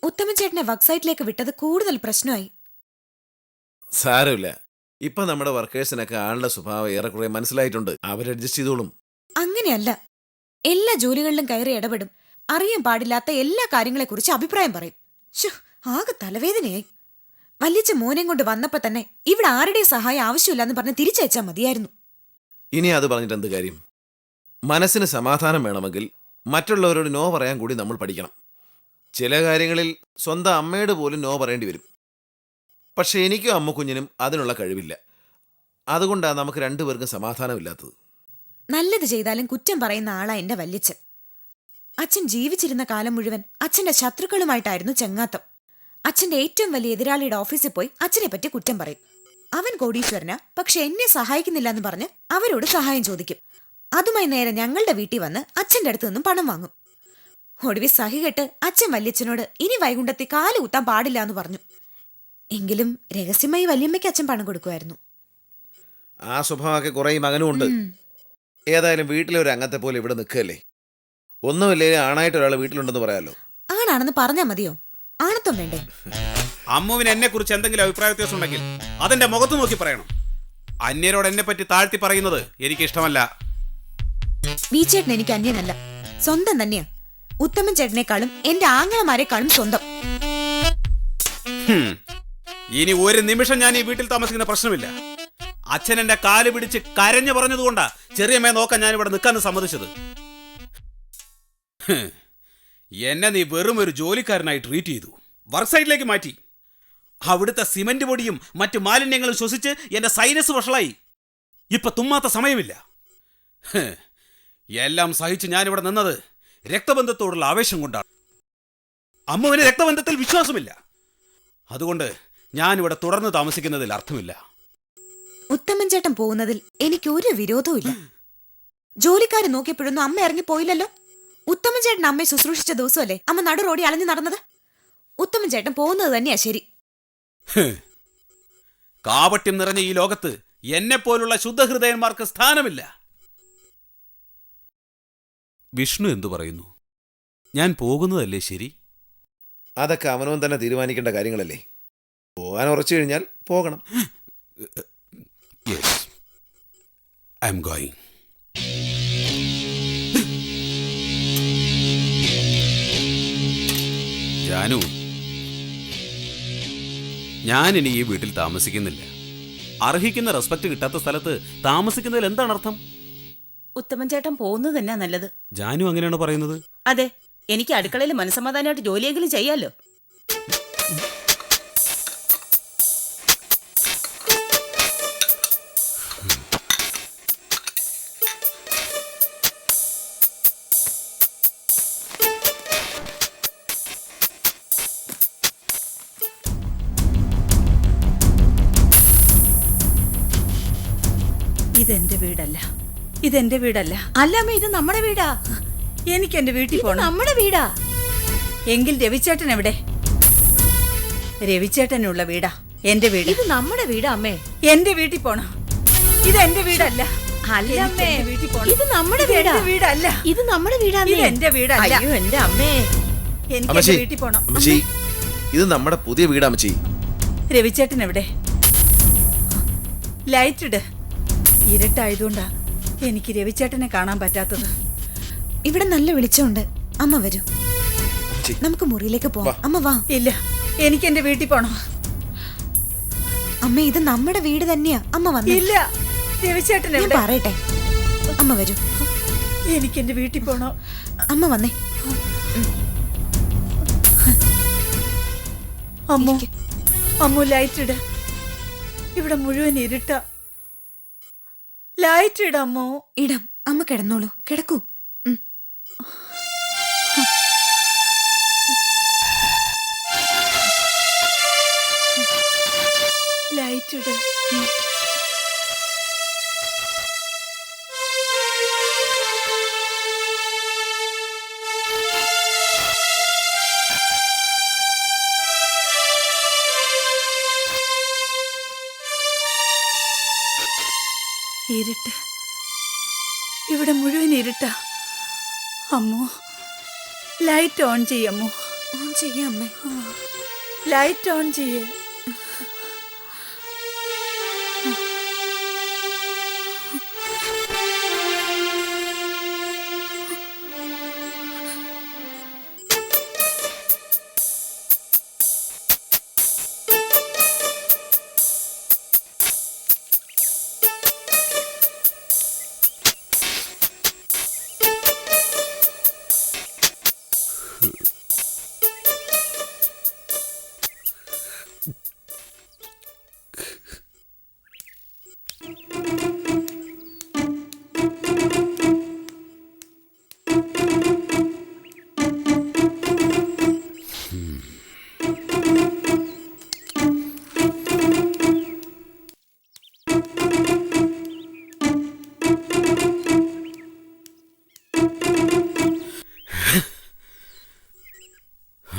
ഉത്തമൻ ചേട്ടനെ വർക്ക് സൈറ്റിലേക്ക് വിട്ടത് കൂടുതൽ പ്രശ്നമായി. സാരമില്ല, ഇപ്പൊ നമ്മുടെ വർക്കേഴ്സിനൊക്കെ ആളുടെ സ്വഭാവം ഏറെക്കുറെ മനസ്സിലായിട്ടുണ്ട്. അവർ അഡ്ജസ്റ്റ് ചെയ്തോളും. അങ്ങനെയല്ല, എല്ലാ ജോലികളിലും കയറി ഇടപെടും. അറിയാൻ പാടില്ലാത്ത എല്ലാ കാര്യങ്ങളെക്കുറിച്ച് അഭിപ്രായം പറയും. ശോ, ആകെ തലവേദനയായി. വല്യച്ഛ മോനെ കൊണ്ട് വന്നപ്പോ തന്നെ ഇവിടെ ആരുടെയും സഹായം ആവശ്യമില്ലെന്ന് പറഞ്ഞ് തിരിച്ചയച്ചാ മതിയായിരുന്നു. ഇനി അത് പറഞ്ഞിട്ട് എന്ത് കാര്യം? മനസ്സിന് സമാധാനം വേണമെങ്കിൽ മറ്റുള്ളവരോട് നോ പറയാൻ കൂടി നമ്മൾ പഠിക്കണം. ചില കാര്യങ്ങളിൽ സ്വന്തം അമ്മയോട് പോലും നോ പറയേണ്ടി വരും. പക്ഷെ എനിക്കും അമ്മുക്കുഞ്ഞിനും അതിനുള്ള കഴിവില്ല. അതുകൊണ്ടാണ് നമുക്ക് രണ്ടുപേർക്കും സമാധാനമില്ലാത്തത്. നല്ലത് ചെയ്താലും കുറ്റം പറയുന്ന ആളാ എന്റെ വല്യച്ഛൻ. അച്ഛൻ ജീവിച്ചിരുന്ന കാലം മുഴുവൻ അച്ഛന്റെ ശത്രുക്കളുമായിട്ടായിരുന്നു ചെങ്ങാത്തം. അച്ഛന്റെ ഏറ്റവും വലിയ എതിരാളിയുടെ ഓഫീസിൽ പോയി അച്ഛനെ പറ്റി കുറ്റം പറയും. അവൻ കോടീശ്വരനാ, പക്ഷെ എന്നെ സഹായിക്കുന്നില്ല എന്ന് പറഞ്ഞ് അവരോട് സഹായം ചോദിക്കും. അതുമായി നേരെ ഞങ്ങളുടെ വീട്ടിൽ വന്ന് അച്ഛന്റെ അടുത്ത് നിന്നും പണം വാങ്ങും. ഒടുവിൽ സഹികെട്ട് അച്ഛൻ വല്യച്ഛനോട് ഇനി വൈകുണ്ഠത്തിൽ കാല് കുത്താൻ പാടില്ല എന്ന് പറഞ്ഞു. എങ്കിലും രഹസ്യമായി വല്യമ്മയ്ക്ക് അച്ഛൻ പണം കൊടുക്കുമായിരുന്നു. ആ സ്വഭാവമൊക്കെ കുറെ മകനും ഉണ്ട്. ഏതായാലും വീട്ടിലെ ഒരു അംഗത്തെ പോലെ ഇവിടെ നിൽക്കുകയല്ലേ. ഒന്നുമില്ലേ, ആണായിട്ട് ഒരാൾ വീട്ടിലുണ്ടെന്ന് പറയാലോ. ആണാണെന്ന് പറഞ്ഞാ മതിയോ? ആണത്വം വേണ്ടേ? അമ്മുവിന് എന്നെ കുറിച്ച് എന്തെങ്കിലും അഭിപ്രായ വ്യത്യാസം ഉണ്ടെങ്കിൽ അതെന്റെ മുഖത്ത് നോക്കി പറയണം. അന്യരോട് എന്നെ പറ്റി താഴ്ത്തി പറയുന്നത് എനിക്ക് ഇഷ്ടമല്ല. വീച്ചേട്ടൻ എനിക്ക് അന്യനല്ല, സ്വന്തം തന്നെയാ. ഉത്തമൻ ചേട്ടനേക്കാളും എന്റെ ആങ്ങളമാരെക്കാളും സ്വന്തം. ഇനി ഒരു നിമിഷം ഞാൻ ഈ വീട്ടിൽ താമസിക്കുന്ന പ്രശ്നമില്ല. അച്ഛൻ എന്റെ കാല് പിടിച്ച് കരഞ്ഞു പറഞ്ഞതുകൊണ്ടാ ചെറിയമ്മയെ നോക്കാൻ ഞാൻ ഇവിടെ നിൽക്കാന്ന് സമ്മതിച്ചത്. എന്നെ നീ വെറും ഒരു ജോലിക്കാരനായി ട്രീറ്റ് ചെയ്തു. വർക്ക് സൈറ്റിലേക്ക് മാറ്റി. അവിടുത്തെ സിമന്റ് പൊടിയും മറ്റു മാലിന്യങ്ങളും ശ്വസിച്ച് എന്റെ സൈനസ് വഷളായി. ഇപ്പൊ തുമ്മാത്ത സമയമില്ല. എല്ലാം സഹിച്ച് ഞാനിവിടെ നിന്നത് രക്തബന്ധത്തോടുള്ള ആവേശം കൊണ്ടാണ്. അമ്മുവിന് രക്തബന്ധത്തിൽ വിശ്വാസമില്ല. അതുകൊണ്ട് ഞാനിവിടെ തുടർന്ന് താമസിക്കുന്നതിൽ അർത്ഥമില്ല. ഉത്തമൻ ചേട്ടൻ പോകുന്നതിൽ എനിക്ക് ഒരു വിരോധവും ഇല്ല. ജോലിക്കാര് നോക്കിയപ്പോഴൊന്നും അമ്മ ഇറങ്ങിപ്പോയില്ലല്ലോ. ഉത്തമൻ ചേട്ടൻ അമ്മയെ ശുശ്രൂഷിച്ച ദിവസമല്ലേ അമ്മ നടു റോഡി അലഞ്ഞു നടന്നത്. ഉത്തമൻ ചേട്ടൻ പോകുന്നത് തന്നെയാ ശരി. കാപട്യം നിറഞ്ഞ ഈ ലോകത്ത് എന്നെ പോലുള്ള ശുദ്ധഹൃദയന്മാർക്ക് സ്ഥാനമില്ല. വിഷ്ണു എന്തു പറയുന്നു? ഞാൻ പോകുന്നതല്ലേ ശരി? അതൊക്കെ അവനവൻ തന്നെ തീരുമാനിക്കേണ്ട കാര്യങ്ങളല്ലേ. പോകാൻ ഉറച്ചു കഴിഞ്ഞാൽ പോകണം. Yes, I am going. Janu, ഞാനിനി ഈ വീട്ടിൽ താമസിക്കുന്നില്ല. അർഹിക്കുന്ന റെസ്പെക്ട് കിട്ടാത്ത സ്ഥലത്ത് താമസിക്കുന്നതിൽ എന്താണ് അർത്ഥം? ഉത്തമൻ ചേട്ടൻ പോകുന്നത് തന്നെ നല്ലത്. ജാനു അങ്ങനെയാണ് പറയുന്നത്? അതെ, എനിക്ക് അടുക്കളയിൽ മനസ്സമാധാനമായിട്ട് ജോലിയെങ്കിലും ചെയ്യാലോ. ഇതെന്റെ വീടല്ല, ഇതെന്റെ വീടല്ല. അല്ലാമ്മ, ഇത് നമ്മുടെ വീടാ. എനിക്ക് എന്റെ വീട്ടിൽ പോണം. നമ്മുടെ വീടാ. എങ്കിൽ രവിച്ചേട്ടൻ എവിടെ? രവിച്ചേട്ടനുള്ള വീടാ എന്റെ വീട്. ഇത് നമ്മുടെ വീടാ അമ്മേ. എന്റെ വീട്ടിൽ പോണം. ഇത് എന്റെ വീടല്ല. അല്ലമ്മേ, വീട്ടിൽ പോണം. ഇത് നമ്മുടെ വീടാ. വീടല്ല, ഇത് നമ്മുടെ വീടാ. ഇത് എന്റെ വീടല്ല. അയ്യോ എന്റെ അമ്മേ, എനിക്ക് എന്റെ വീട്ടിൽ പോണം. അമ്മച്ചി, ഇത് നമ്മുടെ പുതിയ വീടാ അമ്മച്ചി. രവിച്ചേട്ടൻ എവിടെ? ലൈറ്റ് ഇട്. ഇരുട്ടായതുകൊണ്ടാ എനിക്ക് രവിച്ചേട്ടനെ കാണാൻ പറ്റാത്തത്. ഇവിടെ നല്ല വെളിച്ചമുണ്ട്. അമ്മ വരൂ, നമുക്ക് മുറിയിലേക്ക് പോവാം. അമ്മ വാ. ഇല്ല, എനിക്ക് എന്റെ വീട്ടിൽ പോണം. അമ്മ, ഇത് നമ്മുടെ വീട് തന്നെയാ. അമ്മ വന്നേ. ഇല്ല, രവിച്ചേട്ടൻ ഞാൻ എവിടെ? പറയട്ടെ. അമ്മ വരൂ, എനിക്ക് എന്റെ വീട്ടിൽ പോണോ. അമ്മ വന്നേ. അമ്മു, അമ്മു ലൈറ്റ് ഇട്. ഇവിടെ മുഴുവൻ ഇരുട്ടാ. ലൈറ്റ് ഇടമ്മോ. ഇടാം. അമ്മ കിടന്നോളൂ, കിടക്കൂ. ലൈറ്റ് ഇട്. ഇരുട്ട്, ഇവിടെ മുഴുവൻ ഇരുട്ടാ. അമ്മോ, ലൈറ്റ് ഓൺ ചെയ്യമ്മോ. ഓൺ ചെയ്യാം അമ്മേ. ലൈറ്റ് ഓൺ ചെയ്യേ.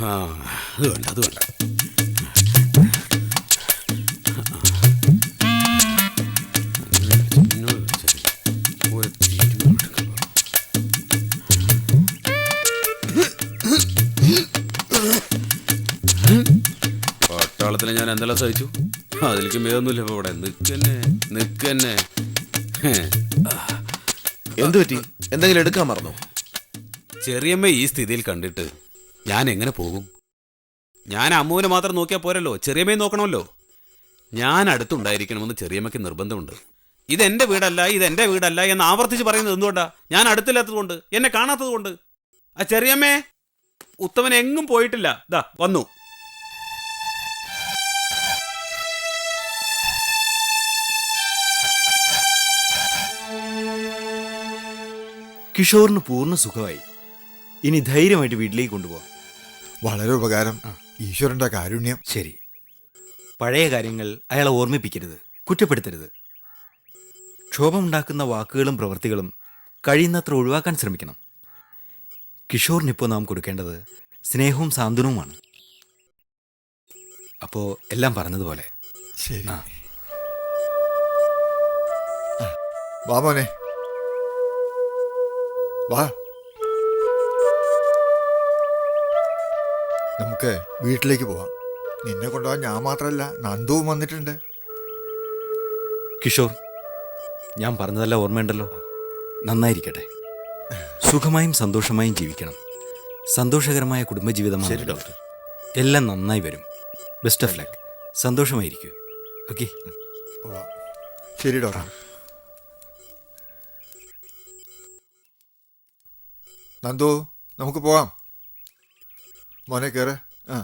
ആ അത് വേണ്ട അത് വേണ്ട. പട്ടാളത്തിൽ ഞാൻ എന്തെല്ലാം സഹിച്ചു, അതിലേക്ക് മേതൊന്നുമില്ല. ഇപ്പൊ ഇവിടെ നിക്കന്നെ. എന്തു പറ്റി? എന്തെങ്കിലും എടുക്കാൻ മറന്നോ? ചെറിയമ്മ ഈ സ്ഥിതിയിൽ കണ്ടിട്ട് ഞാൻ എങ്ങനെ പോകും? ഞാൻ അമ്മുവിനെ മാത്രം നോക്കിയാൽ പോരല്ലോ, ചെറിയമ്മയെ നോക്കണമല്ലോ. ഞാൻ അടുത്തുണ്ടായിരിക്കണമെന്ന് ചെറിയമ്മയ്ക്ക് നിർബന്ധമുണ്ട്. ഇതെന്റെ വീടല്ല എന്ന് ആവർത്തിച്ച് പറയുന്നത് എന്തുകൊണ്ടാ? ഞാൻ അടുത്തില്ലാത്തത് കൊണ്ട്, എന്നെ കാണാത്തത് കൊണ്ട്. ആ ചെറിയമ്മേ, ഉത്തമൻ എങ്ങും പോയിട്ടില്ല, ദാ വന്നു. കിഷോറിന് പൂർണ്ണ സുഖമായി. ഇനി ധൈര്യമായിട്ട് വീട്ടിലേക്ക് കൊണ്ടുപോകാം. വളരെ ഉപകാരം. ഈശ്വരന്റെ കാരുണ്യം. ശരി, പഴയ കാര്യങ്ങൾ അയാളെ ഓർമ്മിപ്പിക്കരുത്, കുറ്റപ്പെടുത്തരുത്. ക്ഷോഭമുണ്ടാക്കുന്ന വാക്കുകളും പ്രവൃത്തികളും കഴിയുന്നത്ര ഒഴിവാക്കാൻ ശ്രമിക്കണം. കിഷോറിനിപ്പോൾ നാം കൊടുക്കേണ്ടത് സ്നേഹവും സാന്ത്വനവുമാണ്. അപ്പോൾ എല്ലാം പറഞ്ഞതുപോലെ. ശരി. വാ മോനെ, വാ. നമുക്ക് വീട്ടിലേക്ക് പോവാം. നിന്നെ കൊണ്ടുപോകാൻ ഞാൻ മാത്രമല്ല, നന്ദുവും വന്നിട്ടുണ്ട്. കിഷോർ, ഞാൻ പറഞ്ഞതെല്ലാം ഓർമ്മയുണ്ടല്ലോ. നന്നായിരിക്കട്ടെ. സുഖമായും സന്തോഷമായും ജീവിക്കണം. സന്തോഷകരമായ കുടുംബജീവിതമാണ്. ശരി ഡോക്ടർ. എല്ലാം നന്നായി വരും. Best of luck. സന്തോഷമായിരിക്കൂ. ഓക്കെ. പോവാം. ശരി ഡോക്ടർ. നന്ദു, നമുക്ക് പോവാം. മോനെ കയറ്. ആ,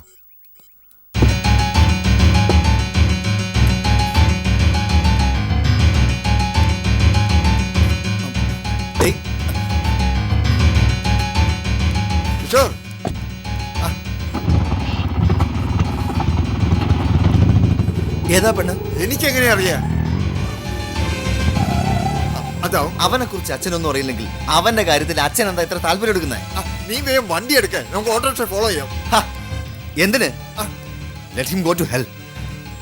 കിഷോർ. ഏതാ പെണ്ണ്? എനിക്കെങ്ങനെയാ അറിയാം? അതാവും. അവനെ കുറിച്ച് അച്ഛനൊന്നും അറിയില്ലെങ്കിൽ അവന്റെ കാര്യത്തിൽ അച്ഛൻ എന്താ ഇത്ര താല്പര്യം എടുക്കുന്നത്? നീ വേഗം വണ്ടി എടുക്കാൻ, നമുക്ക് ഓട്ടോറിക്ഷ ഫോളോ ചെയ്യാം. എന്തിന്? Let him go to hell.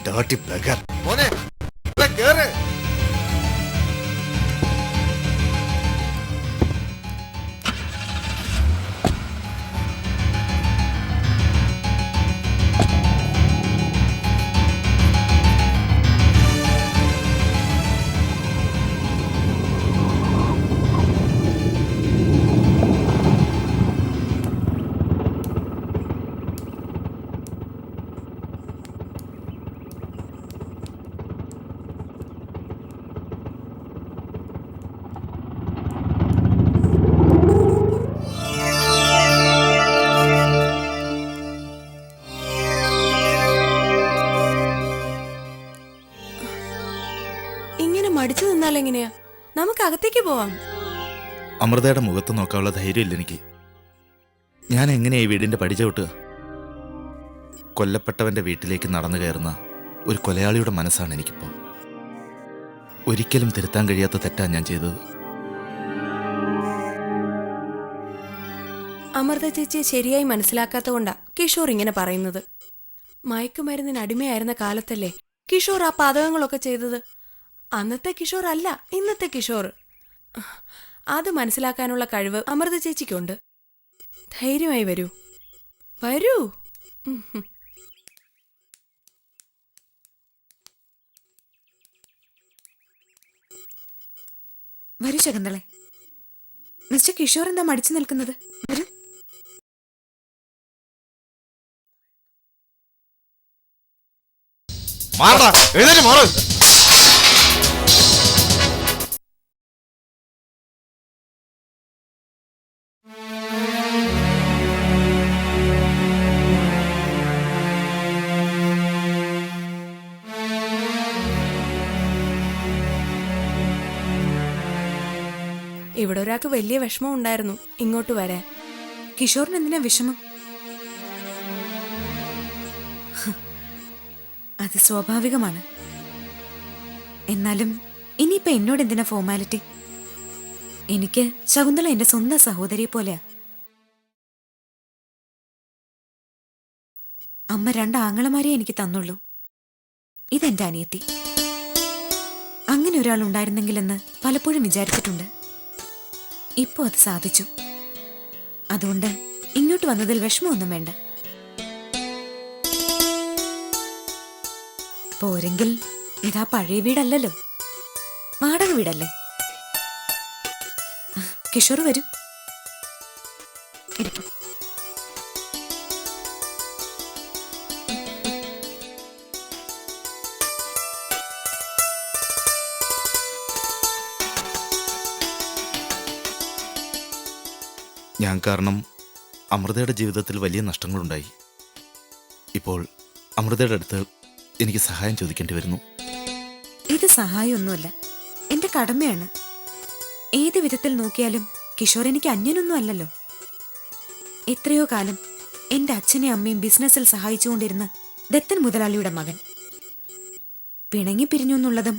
Dirty bugger. മോനെ കേറ്. മടിച്ചു നിന്നാൽ എങ്ങനെയാ? നമുക്ക് അകത്തേക്ക് പോവാം. അമൃതയുടെ മുഖത്ത് നോക്കാനുള്ള ധൈര്യമില്ല എനിക്ക്. ഞാൻ എങ്ങനെയാ ഈ വീടിന്റെ പടി ചവിട്ടുക? കൊല്ലപ്പെട്ടവന്റെ വീട്ടിലേക്ക് നടന്നു കയറുന്ന ഒരു കൊലയാളിയുടെ മനസ്സാണ് എനിക്കിപ്പോൾ. ഒരിക്കലും തിരുത്താൻ കഴിയാത്ത തെറ്റാണ് ഞാൻ ചെയ്തത്. അമൃത ചേച്ചിയെ ശരിയായി മനസ്സിലാക്കാത്തതുകൊണ്ടാ കിഷോർ ഇങ്ങനെ പറയുന്നത്. മയക്കുമരുന്നിന് അടിമയായിരുന്ന കാലത്തല്ലേ കിഷോർ ആ പാതകങ്ങളൊക്കെ ചെയ്തത്. അന്നത്തെ കിഷോർ അല്ല ഇന്നത്തെ കിഷോർ. അത് മനസ്സിലാക്കാനുള്ള കഴിവ് അമൃത ചേച്ചിക്കുണ്ട്. ധൈര്യമായി വരൂ. വരൂ. ഉം, ഉം. വരൂ ശകുന്തളെ. മിസ്റ്റർ കിഷോർ എന്താ മടിച്ചു നിൽക്കുന്നത്? വരൂ. മാറടാ, എഴുന്നേറ്റ് മാറ്. ഇവിടെ ഒരാൾക്ക് വലിയ വിഷമം ഉണ്ടായിരുന്നു ഇങ്ങോട്ട് വരാൻ. കിഷോറിന് എന്തിനാ വിഷമം? ഹ്, അത് സ്വാഭാവികമാണ്. എന്നാലും ഇനിയിപ്പോ എന്നോട് എന്തിനാ ഫോർമാലിറ്റി? എനിക്ക് ശകുന്തള എന്റെ സ്വന്തം സഹോദരിയെ പോലെയാ. അമ്മ 2 ആങ്ങളമാരെ എനിക്ക് തന്നുള്ളൂ. ഇതെന്റെ അനിയത്തി. അങ്ങനെ ഒരാൾ ഉണ്ടായിരുന്നെങ്കിലെന്ന് പലപ്പോഴും വിചാരിച്ചിട്ടുണ്ട്. ഇപ്പോ അത് സാധിച്ചു. അതുകൊണ്ട് ഇങ്ങോട്ട് വന്നതിൽ വിഷമമൊന്നും വേണ്ട. പോരെങ്കിൽ ഇതാ പഴയ വീടല്ലല്ലോ, വാടക വീടല്ലേ. കിഷോർ വരൂ. ഇരിക്കൂ. ഞാൻ കാരണം അമൃതയുടെ ജീവിതത്തിൽ വലിയ നഷ്ടങ്ങളുണ്ടായി. ഇപ്പോൾ അമൃതയുടെ അടുത്ത് എനിക്ക് സഹായം ചോദിക്കേണ്ടി വരുന്നു. ഇത് സഹായമൊന്നുമല്ല, എന്റെ കടമയാണ്. ഏത് വിധത്തിൽ നോക്കിയാലും കിഷോർ എനിക്ക് അന്യനൊന്നും അല്ലല്ലോ. എത്രയോ കാലം എന്റെ അച്ഛനെയും അമ്മയും ബിസിനസ്സിൽ സഹായിച്ചുകൊണ്ടിരുന്ന ദത്തൻ മുതലാളിയുടെ മകൻ. പിണങ്ങി പിരിഞ്ഞു എന്നുള്ളതും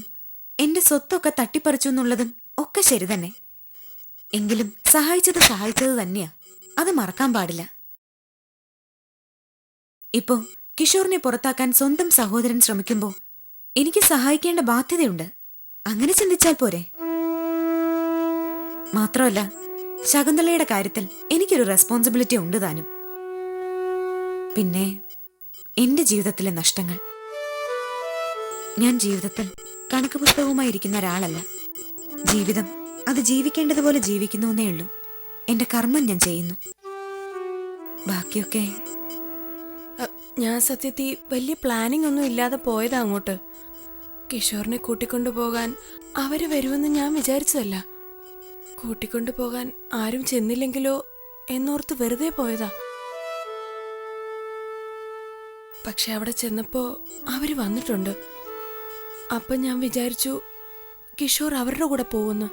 എന്റെ സ്വത്തൊക്കെ തട്ടിപ്പറിച്ചു എന്നുള്ളതും ഒക്കെ ശരി തന്നെ. എങ്കിലും സഹായിച്ചത് തന്നെയാ, അത് മറക്കാൻ പാടില്ല. ഇപ്പോ കിഷോറിനെ പുറത്താക്കാൻ സ്വന്തം സഹോദരൻ ശ്രമിക്കുമ്പോ എനിക്ക് സഹായിക്കേണ്ട ബാധ്യതയുണ്ട്. അങ്ങനെ ചിന്തിച്ചാൽ പോരെ? മാത്രമല്ല, ശകുന്തളയുടെ കാര്യത്തിൽ എനിക്കൊരു റെസ്പോൺസിബിലിറ്റി ഉണ്ട് താനും. പിന്നെ എന്റെ ജീവിതത്തിലെ നഷ്ടങ്ങൾ. ഞാൻ ജീവിതത്തിൽ കണക്ക് പുസ്തകവുമായിരിക്കുന്ന ഒരാളല്ല. ജീവിതം അത് ജീവിക്കേണ്ടതുപോലെ ജീവിക്കുന്നുവെന്നേ ഉള്ളൂ. എന്റെ കർമ്മം ഞാൻ ചെയ്യുന്നു. ബാക്കിയൊക്കെ ഞാൻ സത്യത്തിൽ വലിയ പ്ലാനിംഗ് ഒന്നും ഇല്ലാതെ പോയതാ അങ്ങോട്ട്. കിഷോറിനെ കൂട്ടിക്കൊണ്ടു പോകാൻ അവര് വരുമെന്ന് ഞാൻ വിചാരിച്ചതല്ല. കൂട്ടിക്കൊണ്ടു പോകാൻ ആരും ചെന്നില്ലെങ്കിലോ എന്നോർത്ത് വെറുതെ പോയതാ. പക്ഷെ അവിടെ ചെന്നപ്പോ അവര് വന്നിട്ടുണ്ട്. അപ്പൊ ഞാൻ വിചാരിച്ചു കിഷോർ അവരുടെ കൂടെ പോകുന്നു.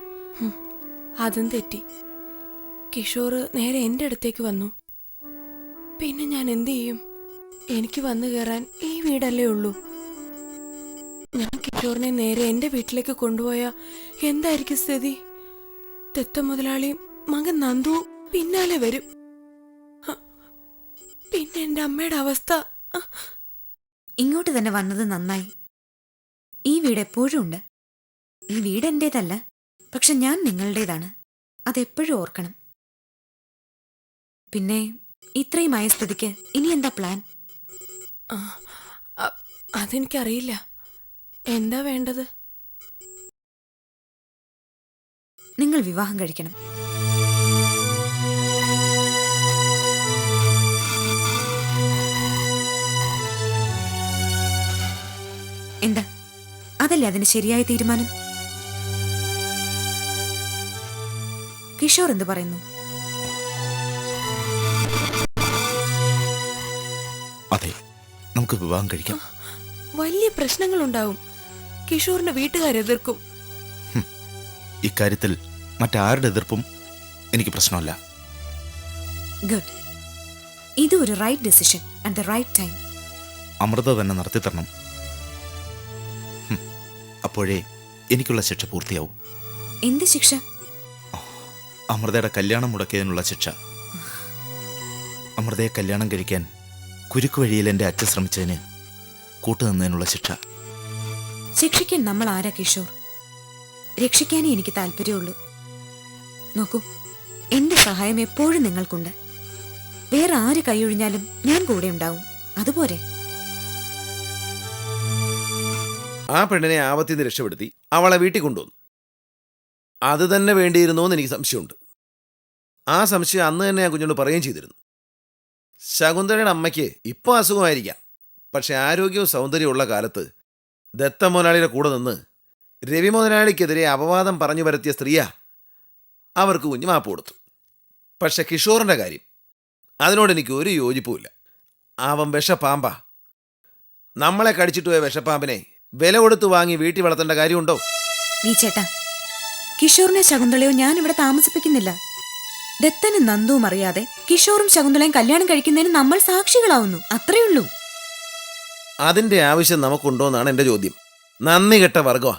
അതും തെറ്റി. കിഷോർ നേരെ എൻ്റെ അടുത്തേക്ക് വന്നു. പിന്നെ ഞാൻ എന്തു ചെയ്യും? എനിക്ക് വന്നു കയറാൻ ഈ വീടല്ലേ ഉള്ളൂ. ഞാൻ കിഷോറിനെ നേരെ എൻ്റെ വീട്ടിലേക്ക് കൊണ്ടുപോയാ എന്തായിരിക്കും സ്ഥിതി? ദത്ത മുതലാളിയും മകൻ നന്ദു പിന്നാലെ വരും. പിന്നെ എൻ്റെ അമ്മയുടെ അവസ്ഥ. ഇങ്ങോട്ട് തന്നെ വന്നത് നന്നായി. ഈ വീട് എപ്പോഴും ഉണ്ട്. ഈ വീട് എന്റേതല്ല, പക്ഷെ ഞാൻ നിങ്ങളുടേതാണ്. അതെപ്പോഴും ഓർക്കണം. പിന്നെ ഇത്രയും ആയ സ്ഥിതിക്ക് ഇനി എന്താ പ്ലാൻ? അതെനിക്കറിയില്ല. എന്താ വേണ്ടത്? നിങ്ങൾ വിവാഹം കഴിക്കണം. എന്താ, അതല്ലേ അതിന് ശരിയായ തീരുമാനം? കിഷോർ എന്ത് പറയുന്നു? അതെ, നമുക്ക് വിവാഹം കഴിക്കാം. വലിയ പ്രശ്നങ്ങളുണ്ടാവും. കിഷോറിന്റെ വീട്ടുകാരെതിർക്കും. ഇക്കാര്യത്തിൽ മറ്റാരുടെ എതിർപ്പും എനിക്ക് പ്രശ്നമല്ല. ഗുഡ്. ഇത് ഒരു right decision at the right time. Amrutha തന്നെ നടത്തിത്തരണം. അപ്പോഴേ എനിക്കുള്ള ശിക്ഷ പൂർത്തിയാവും. എന്ത് ശിക്ഷ? അമൃതയുടെ കല്യാണം മുടക്കിയതിനുള്ള ശിക്ഷ. അമൃതയെ കല്യാണം കഴിക്കാൻ കുരുക്കു വഴിയിൽ എൻ്റെ അച്ഛൻ ശ്രമിച്ചതിന് കൂട്ടുനിന്നതിനുള്ള ശിക്ഷ. ശിക്ഷിക്കാൻ നമ്മൾ ആരാ കിഷോർ? രക്ഷിക്കാനേ എനിക്ക് താല്പര്യമുള്ളൂ. നോക്കൂ, എന്റെ സഹായം എപ്പോഴും നിങ്ങൾക്കുണ്ട്. വേറെ ആര് കൈയൊഴിഞ്ഞാലും ഞാൻ കൂടെ ഉണ്ടാവും. അതുപോലെ ആ പെണ്ണിനെ ആപത്തിന്ന് രക്ഷപ്പെടുത്തി അവളെ വീട്ടിൽ കൊണ്ടുവന്നു. അത് തന്നെ വേണ്ടിയിരുന്നോ എന്ന് എനിക്ക് സംശയമുണ്ട്. ആ സംശയം അന്ന് തന്നെ ഞാൻ കുഞ്ഞോട് പറയുകയും ചെയ്തിരുന്നു. ശകുന്തളയുടെ അമ്മയ്ക്ക് ഇപ്പോൾ അസുഖമായിരിക്കാം, പക്ഷെ ആരോഗ്യവും സൗന്ദര്യവും ഉള്ള കാലത്ത് ദത്ത മുതലാളിയുടെ കൂടെ നിന്ന് രവി മുതലാളിക്കെതിരെ അപവാദം പറഞ്ഞു വരുത്തിയ സ്ത്രീയാ. അവർക്ക് കുഞ്ഞ് മാപ്പ് കൊടുത്തു. പക്ഷെ കിഷോറിൻ്റെ കാര്യം, അതിനോട് എനിക്ക് ഒരു യോജിപ്പുമില്ല. അവൻ വിഷപ്പാമ്പാ. നമ്മളെ കടിച്ചിട്ട് പോയ വിഷപ്പാമ്പിനെ വില കൊടുത്ത് വാങ്ങി വീട്ടിൽ വളർത്തേണ്ട കാര്യമുണ്ടോ? നീ ചേട്ടാ, കിഷോറിനെ ശകുന്തളയോ ഞാൻ ഇവിടെ താമസിപ്പിക്കുന്നില്ല. ദത്തനും നന്ദുവും അറിയാതെ കിഷോറും ശകുന്തളയും കല്യാണം കഴിക്കുന്നതിന് നമ്മൾ സാക്ഷികളാവുന്നു. അത്രയുള്ളൂ. അതിന്റെ ആവശ്യം നമുക്കുണ്ടോന്നാണ് എന്റെ ചോദ്യം. നന്ദി കെട്ട വർഗമാ.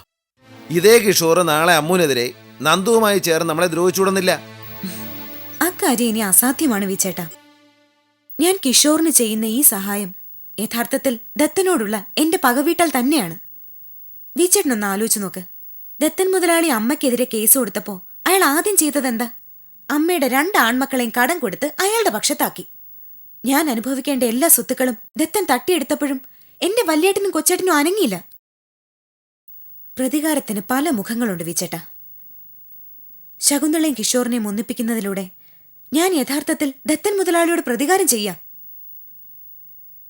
ഇതേ കിഷോർ നാളെ അമ്മുവിനെതിരെ നന്ദുവുമായി ചേർന്ന് നമ്മളെ ദ്രോഹിച്ചുവിടുന്നില്ല. അക്കാര്യം ഇനി അസാധ്യമാണ് വിചേട്ടാ. ഞാൻ കിഷോറിന് ചെയ്യുന്ന ഈ സഹായം യഥാർത്ഥത്തിൽ ദത്തനോടുള്ള എന്റെ പകവീട്ടൽ തന്നെയാണ്. വിചേട്ടനൊന്ന് ആലോചിച്ചു നോക്ക്. ദത്തൻ മുതലാളി അമ്മയ്ക്കെതിരെ കേസ് കൊടുത്തപ്പോ അയാൾ ആദ്യം ചെയ്തതെന്താ? അമ്മയുടെ 2 ആൺമക്കളെയും കടം കൊടുത്ത് അയാളുടെ പക്ഷത്താക്കി. ഞാൻ അനുഭവിക്കേണ്ട എല്ലാ സ്വത്തുക്കളും ദത്തൻ തട്ടിയെടുത്തപ്പോഴും എന്റെ വല്യേട്ടനും കൊച്ചേട്ടനും അനങ്ങിയില്ല. പ്രതികാരത്തിന് പല മുഖങ്ങളുണ്ട് വിചേട്ടാ. ശകുന്തളയും കിഷോറിനെയും ഒന്നിപ്പിക്കുന്നതിലൂടെ ഞാൻ യഥാർത്ഥത്തിൽ ദത്തൻ മുതലാളിയോട് പ്രതികാരം ചെയ്യാം.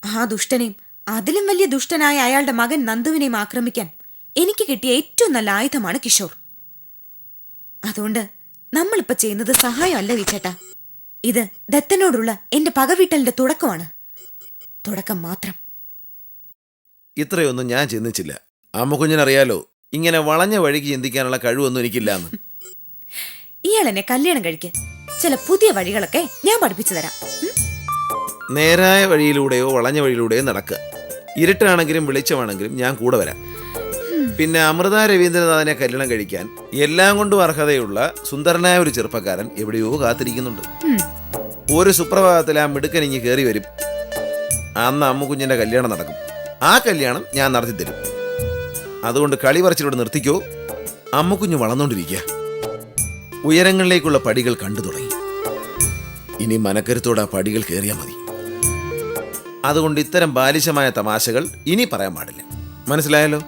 ആ ദുഷ്ടനെയും അതിലും വലിയ ദുഷ്ടനായ അയാളുടെ മകൻ നന്ദുവിനെയും ആക്രമിക്കാൻ എനിക്ക് കിട്ടിയ ഏറ്റവും നല്ല ആയുധമാണ് കിഷോർ. അതുകൊണ്ട് നമ്മളിപ്പോ ചെയ്യുന്നത് സഹായമല്ല വിചേട്ടാ. ഇത് ദത്തനോടുള്ള എന്റെ പകവീട്ടലിന്റെ തുടക്കമാണ്. തുടക്കം മാത്രം. ഇത്രയൊന്നും ഞാൻ ചിന്തിച്ചില്ല. അമ്മുകുഞ്ഞിനറിയാലോ, ഇങ്ങനെ വളഞ്ഞ വഴിക്ക് ചിന്തിക്കാനുള്ള കഴിവൊന്നും എനിക്കില്ല എന്ന്. ഇയാൾ എന്നെ കല്യാണം കഴിക്ക്. ചില പുതിയ വഴികളൊക്കെ ഞാൻ പഠിപ്പിച്ചു തരാം. നേരായ വഴിയിലൂടെയോ വളഞ്ഞ വഴിയിലൂടെയോ നടക്കുക. ഇരുട്ടാണെങ്കിലും വെളിച്ചമാണെങ്കിലും ഞാൻ കൂടെ വരാം. പിന്നെ അമൃത രവീന്ദ്രനാഥിനെ കല്യാണം കഴിക്കാൻ എല്ലാം കൊണ്ടും അർഹതയുള്ള സുന്ദരനായ ഒരു ചെറുപ്പക്കാരൻ എവിടെയോ കാത്തിരിക്കുന്നുണ്ട്. ഒരു സുപ്രഭാതത്തിൽ ആ മിടുക്കനിങ്ങി കയറി വരും. അന്ന് അമ്മുകുഞ്ഞിന്റെ കല്യാണം നടക്കും. ആ കല്യാണം ഞാൻ നടത്തിത്തരും. അതുകൊണ്ട് കളി പറിച്ചിലൂടെ നിർത്തിക്കോ. അമ്മുകുഞ്ഞ് വളർന്നുകൊണ്ടിരിക്കുക. ഉയരങ്ങളിലേക്കുള്ള പടികൾ കണ്ടു തുടങ്ങി. ഇനി മനക്കരുത്തോടെ ആ പടികൾ കയറിയാൽ മതി. അതുകൊണ്ട് ഇത്തരം ബാലിശമായ തമാശകൾ ഇനി പറയാൻ പാടില്ല. മനസ്സിലായല്ലോ?